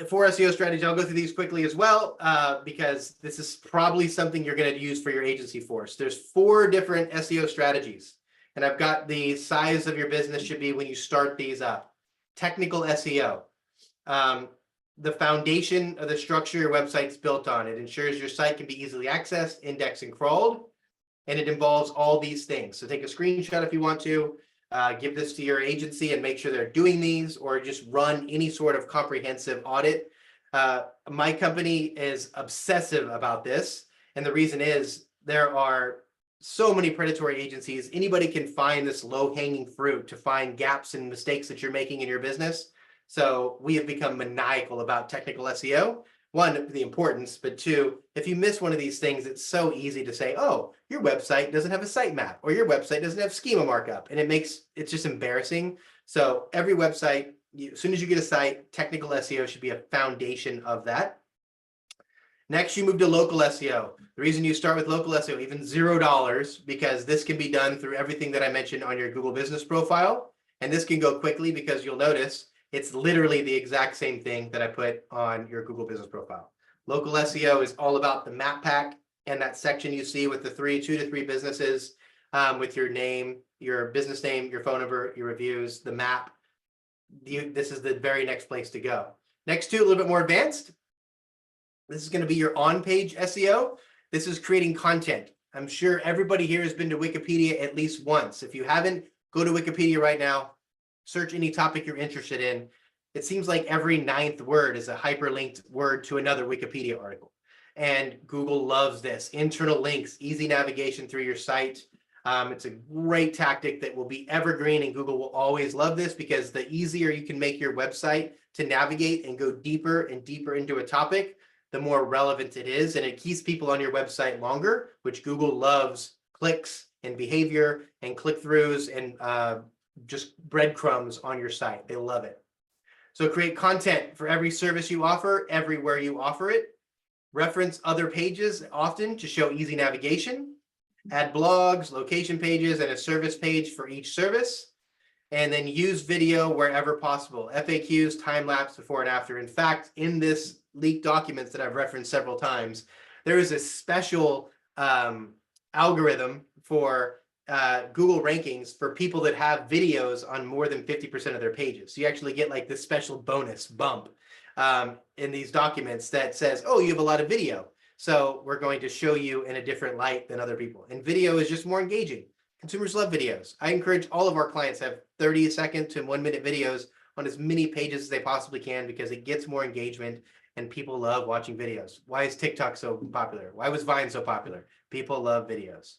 for SEO strategy, I'll go through these quickly as well, because this is probably something you're going to use for your agency force. There's 4 different SEO strategies, and I've got the size of your business should be when you start these up. Technical SEO, the foundation of the structure your website's built on. It ensures your site can be easily accessed, indexed, and crawled, and it involves all these things. So take a screenshot if you want to. Give this to your agency and make sure they're doing these, or just run any sort of comprehensive audit. My company is obsessive about this. And the reason is there are so many predatory agencies. Anybody can find this low-hanging fruit to find gaps and mistakes that you're making in your business. So we have become maniacal about technical SEO. 1, the importance, but 2, if you miss one of these things, it's so easy to say, oh, your website doesn't have a sitemap, or your website doesn't have schema markup, and it's just embarrassing. So every website, as soon as you get a site, technical SEO should be a foundation of that. Next, you move to local SEO. The reason you start with local SEO, even $0, because this can be done through everything that I mentioned on your Google Business Profile, and this can go quickly because you'll notice it's literally the exact same thing that I put on your Google Business Profile. Local SEO is all about the map pack and that section you see with the 2 to 3 businesses, with your name, your business name, your phone number, your reviews, the map. This is the very next place to go. Next to, a little bit more advanced. This is going to be your on-page SEO. This is creating content. I'm sure everybody here has been to Wikipedia at least once. If you haven't, go to Wikipedia right now. Search any topic you're interested in. It seems like every 9th word is a hyperlinked word to another Wikipedia article. And Google loves this. Internal links, easy navigation through your site. It's a great tactic that will be evergreen, and Google will always love this, because the easier you can make your website to navigate and go deeper and deeper into a topic, the more relevant it is, and it keeps people on your website longer, which Google loves. Clicks and behavior and click-throughs and just breadcrumbs on your site. They love it. So create content for every service you offer, everywhere you offer it. Reference other pages often to show easy navigation. Add blogs, location pages, and a service page for each service. And then use video wherever possible. FAQs, time-lapse, before and after. In fact, in this leaked documents that I've referenced several times, there is a special algorithm for Google rankings for people that have videos on more than 50% of their pages. So you actually get like this special bonus bump in these documents that says, oh, you have a lot of video, so we're going to show you in a different light than other people. And video is just more engaging. Consumers love videos. I encourage all of our clients to have 30-second to 1-minute videos on as many pages as they possibly can, because it gets more engagement and people love watching videos. Why is TikTok so popular? Why was Vine so popular? People love videos.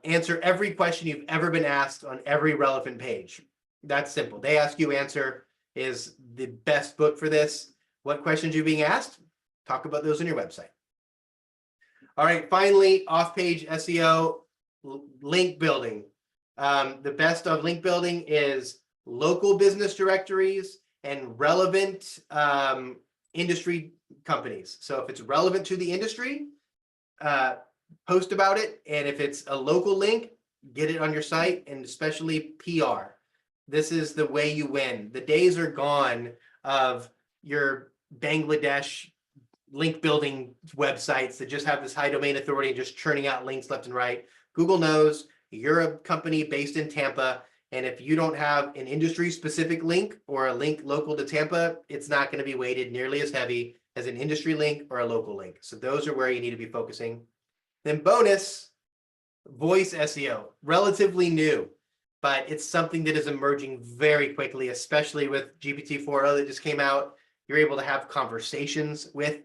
Answer every question you've ever been asked on every relevant page. That's simple. They Ask You Answer is the best book for this. What questions are you being asked? Talk about those on your website. All right, finally, off-page SEO, link building. The best of link building is local business directories and relevant industry companies. So if it's relevant to the industry, post about it. And if it's a local link, get it on your site, and especially PR. This is the way you win. The days are gone of your Bangladesh link building websites that just have this high domain authority and just churning out links left and right. Google knows you're a company based in Tampa, and if you don't have an industry specific link or a link local to Tampa, it's not going to be weighted nearly as heavy as an industry link or a local link. So those are where you need to be focusing. Then bonus, voice SEO, relatively new, but it's something that is emerging very quickly, especially with GPT-4o that just came out. You're able to have conversations with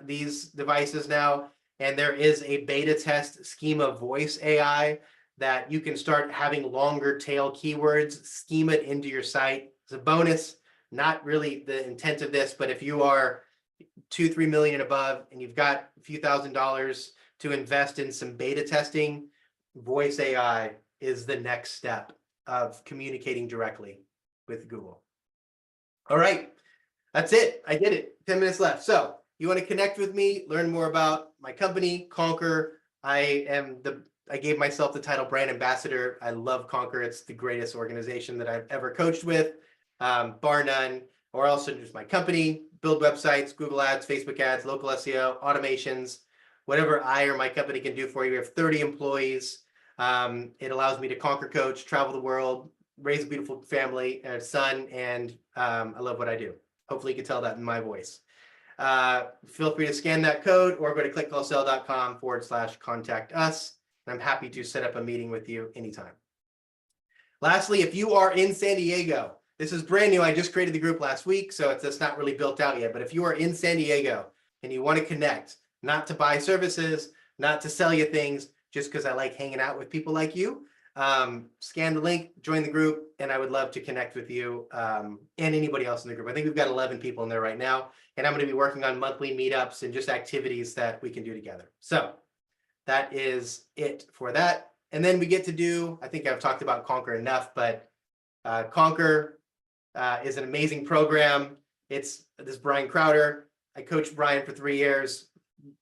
these devices now. And there is a beta test Schema Voice AI that you can start having longer tail keywords schemaed into your site. It's a bonus, not really the intent of this, but if you are 2-3 million and above and you've got a few $1,000s to invest in some beta testing, Voice AI is the next step of communicating directly with Google. All right. That's it. I did it. 10 minutes left. So you want to connect with me, learn more about my company, Conquer. I gave myself the title brand ambassador. I love Conquer. It's the greatest organization that I've ever coached with, bar none. Or also just my company, build websites, Google ads, Facebook ads, local SEO, automations, whatever I or my company can do for you. We have 30 employees. It allows me to conquer coach, travel the world, raise a beautiful family and a son, and I love what I do. Hopefully you can tell that in my voice. Feel free to scan that code or go to clickcallsell.com/contact us. I'm happy to set up a meeting with you anytime. Lastly, if you are in San Diego, this is brand new. I just created the group last week, so it's not really built out yet. But if you are in San Diego and you want to connect, not to buy services, not to sell you things, just because I like hanging out with people like you, scan the link, join the group, and I would love to connect with you and anybody else in the group. I think we've got 11 people in there right now, and I'm going to be working on monthly meetups and just activities that we can do together. So that is it for that. And then we get to do, I think I've talked about Conquer enough, but Conquer is an amazing program. It's this Brian Crowder. I coached Brian for 3 years,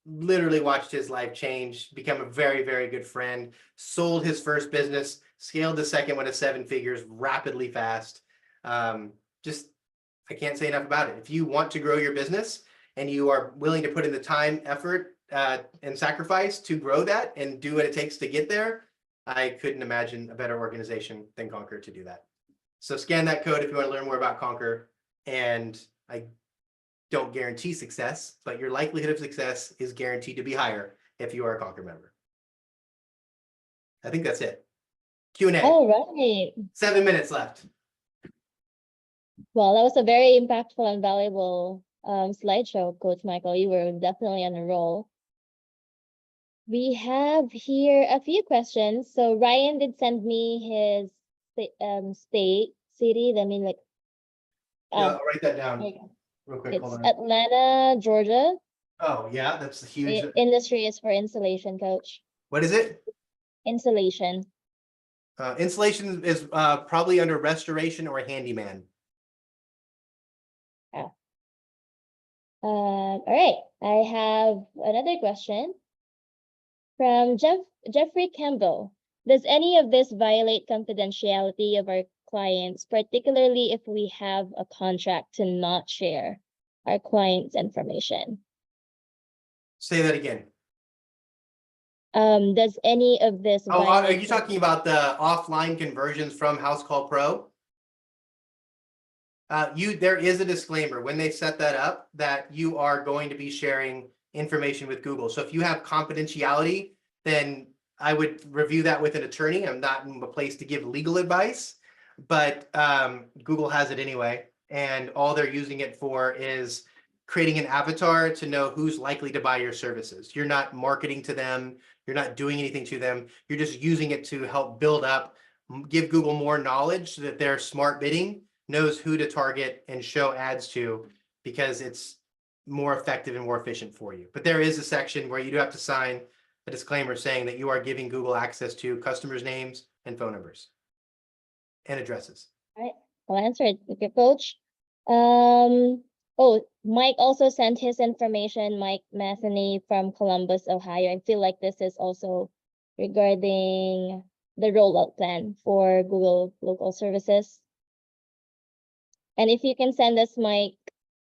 literally watched his life change, become a very, very good friend, sold his first business, scaled the second one to 7 figures rapidly fast. Just, I can't say enough about it. If you want to grow your business and you are willing to put in the time, effort, and sacrifice to grow that and do what it takes to get there, I couldn't imagine a better organization than Conquer to do that. So scan that code if you want to learn more about Conquer. And I don't guarantee success, but your likelihood of success is guaranteed to be higher if you are a Conquer member. I think that's it. Q&A. All right. 7 minutes left. Well, that was a very impactful and valuable slideshow, Coach Michael. You were definitely on a roll. We have here a few questions. So Ryan did send me his city. I mean, like, Yeah, I'll write that down there you go. real quick. It's Hold on. Atlanta, Georgia. Oh, yeah, that's huge. Industry is for insulation, Coach. What is it? Insulation. Installation is probably under restoration or handyman. All right. I have another question from Jeffrey Campbell. Does any of this violate confidentiality of our clients, particularly if we have a contract to not share our clients' information? Say that again. Does any of this Oh, are violate you talking about the offline conversions from House Call Pro? There is a disclaimer when they set that up that you are going to be sharing information with Google. So if you have confidentiality, then I would review that with an attorney. I'm not in a place to give legal advice, but Google has it anyway. And all they're using it for is creating an avatar to know who's likely to buy your services. You're not marketing to them. You're not doing anything to them. You're just using it to help build up, give Google more knowledge so that their smart bidding knows who to target and show ads to, because it's more effective and more efficient for you. But there is a section where you do have to sign a disclaimer saying that you are giving Google access to customers' names and phone numbers and addresses. All right, I'll answer it with your coach. Oh, Mike also sent his information, Mike Matheny from Columbus, Ohio. I feel like this is also regarding the rollout plan for Google local services. And if you can send us, Mike,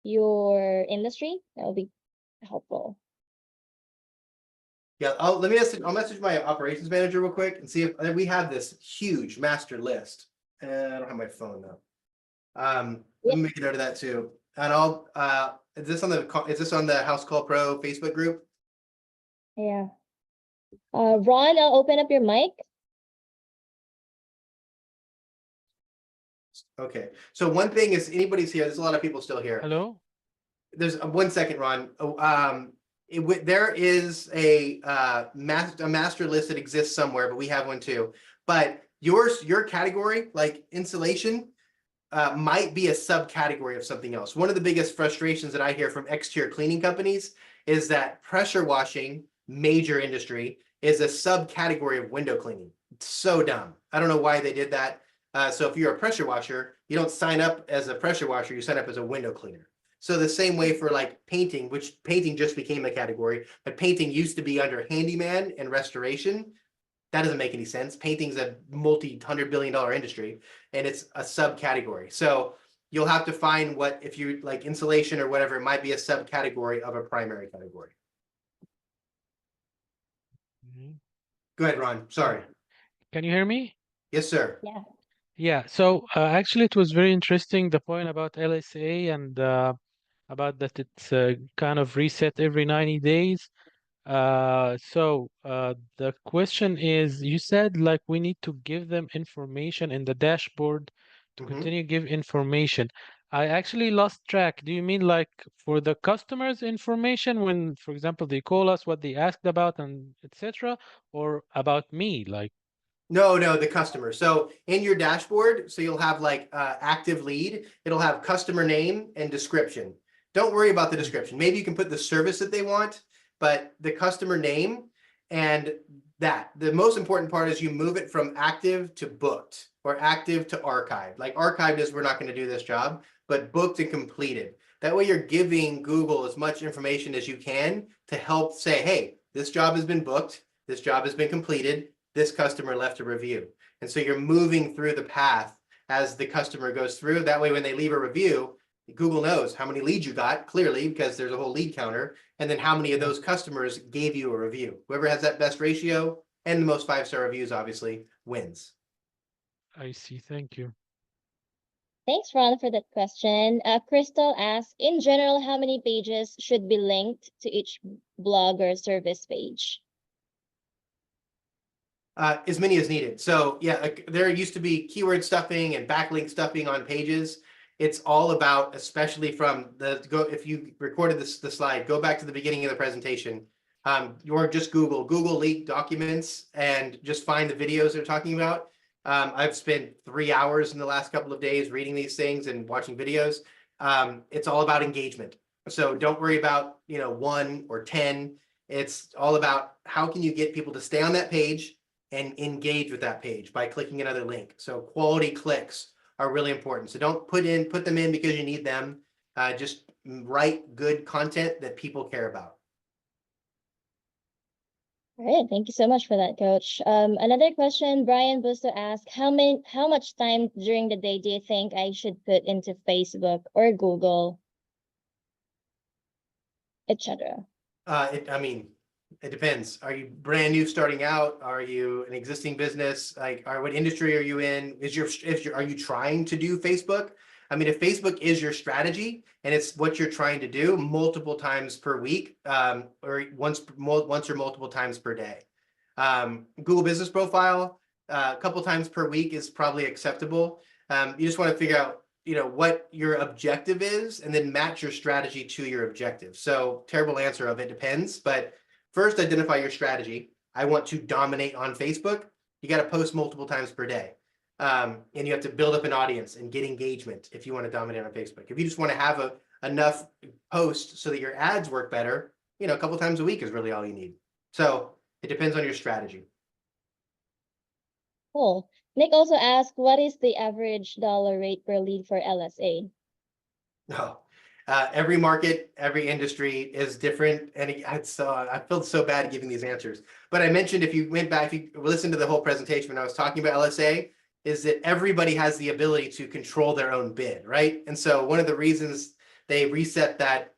your industry, that will be helpful. Yeah, I'll message my operations manager real quick and see if we have this huge master list. I don't have my phone though. Let me make a note of that too. And I'll is this on the House Call Pro Facebook group? Yeah. Ron, I'll open up your mic. Okay, so one thing is, anybody's here, there's a lot of people still here. Hello? There's 1 second, Ron. There is a master list that exists somewhere, but we have one too. But your category, like insulation, might be a subcategory of something else. One of the biggest frustrations that I hear from exterior cleaning companies is that pressure washing, major industry, is a subcategory of window cleaning. It's so dumb. I don't know why they did that. So if you're a pressure washer, you don't sign up as a pressure washer, you sign up as a window cleaner. So the same way for like painting, which painting just became a category, but painting used to be under handyman and restoration. That doesn't make any sense. Painting's a multi-$100 billion industry and it's a subcategory. So you'll have to find what, if you like insulation or whatever, it might be a subcategory of a primary category. Mhm. Go ahead, Ron. Sorry. Can you hear me? Yes, sir. Yeah. Yeah, so actually it was very interesting, the point about LSA and about that it's kind of reset every 90 days. The question is, you said like we need to give them information in the dashboard to Mhm. continue give information. I actually lost track. Do you mean like for the customers information when, for example, they call us what they asked about and etc., or about me? Like, No, the customer. So in your dashboard, so you'll have like active lead, it'll have customer name and description. Don't worry about the description. Maybe you can put the service that they want, but the customer name and that. The most important part is you move it from active to booked or active to archived. Like archived is we're not going to do this job, but booked and completed. That way you're giving Google as much information as you can to help say, hey, this job has been booked, this job has been completed, this customer left a review. And so you're moving through the path as the customer goes through. That way, when they leave a review, Google knows how many leads you got clearly because there's a whole lead counter. And then how many of those customers gave you a review. Whoever has that best ratio and the most 5-star reviews, obviously, wins. I see. Thank you. Thanks, Ron, for that question. Crystal asks, in general, how many pages should be linked to each blog or service page? As many as needed. So yeah, like, there used to be keyword stuffing and backlink stuffing on pages. It's all about, especially from if you recorded the slide, go back to the beginning of the presentation. Or just Google leaked documents and just find the videos they're talking about. I've spent 3 hours in the last couple of days reading these things and watching videos. It's all about engagement. So don't worry about, 1 or 10. It's all about how can you get people to stay on that page and engage with that page by clicking another link. So quality clicks are really important. So don't put them in because you need them. Just write good content that people care about. All right, thank you so much for that, Coach. Another question, Brian Busto asked, how much time during the day do you think I should put into Facebook or Google, etc.? It depends. Are you brand new starting out? Are you an existing business? Like, what industry are you in? Are you trying to do Facebook? I mean, if Facebook is your strategy and it's what you're trying to do multiple times per week, or once or multiple times per day. Google Business Profile, a couple times per week is probably acceptable. You just want to figure out, what your objective is and then match your strategy to your objective. So terrible answer of it depends, but first identify your strategy. I want to dominate on Facebook. You got to post multiple times per day. And you have to build up an audience and get engagement if you want to dominate on Facebook. If you just want to have enough posts so that your ads work better, a couple times a week is really all you need. So it depends on your strategy. Cool. Nick also asked, what is the average dollar rate per lead for LSA? No. Every market, every industry is different, and I feel so bad giving these answers. But I mentioned if you went back, if you listened to the whole presentation when I was talking about LSA, is that everybody has the ability to control their own bid, right? And so one of the reasons they reset that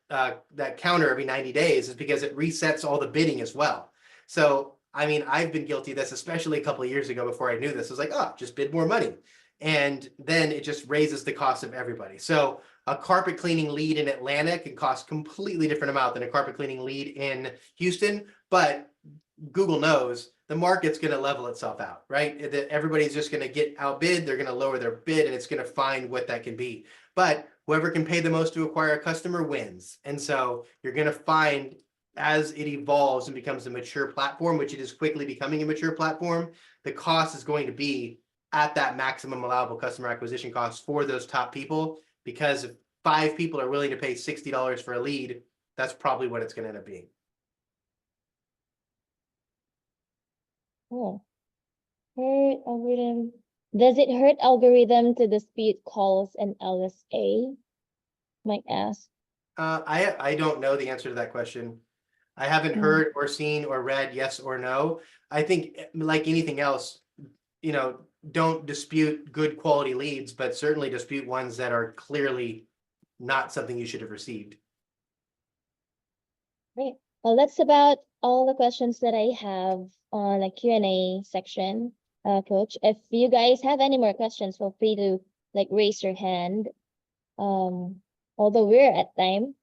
counter every 90 days is because it resets all the bidding as well. So I mean, I've been guilty of this, especially a couple of years ago before I knew this. I was like, oh, just bid more money, and then it just raises the cost of everybody. So a carpet cleaning lead in Atlanta can cost completely different amount than a carpet cleaning lead in Houston, but Google knows the market's going to level itself out, right? That everybody's just going to get outbid, they're going to lower their bid, and it's going to find what that can be. But whoever can pay the most to acquire a customer wins. And so you're going to find as it evolves and becomes a mature platform, which it is quickly becoming a mature platform, the cost is going to be at that maximum allowable customer acquisition cost for those top people. Because if 5 people are willing to pay $60 for a lead, that's probably what it's going to end up being. Oh, hurt algorithm. Does it hurt algorithm to dispute calls and LSA? Might ask. I don't know the answer to that question. I haven't Mm. heard or seen or read yes or no. I think like anything else, you know, don't dispute good quality leads, but certainly dispute ones that are clearly not something you should have received. Well, that's about all the questions that I have on the Q&A section, Coach. If you guys have any more questions, feel free to like raise your hand. Although we're at time.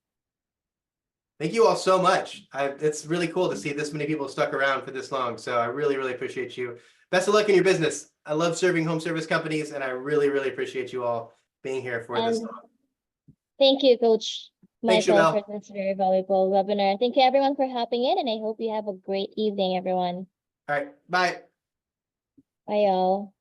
Thank you all so much. It's really cool to see this many people stuck around for this long. So I really, really appreciate you. Best of luck in your business. I love serving home service companies, and I really, really appreciate you all being here for this And long. thank you, Coach Thanks, Michael, Shabelle. for this very valuable webinar. Thank you everyone for hopping in, and I hope you have a great evening, everyone. All right, bye. Bye, y'all.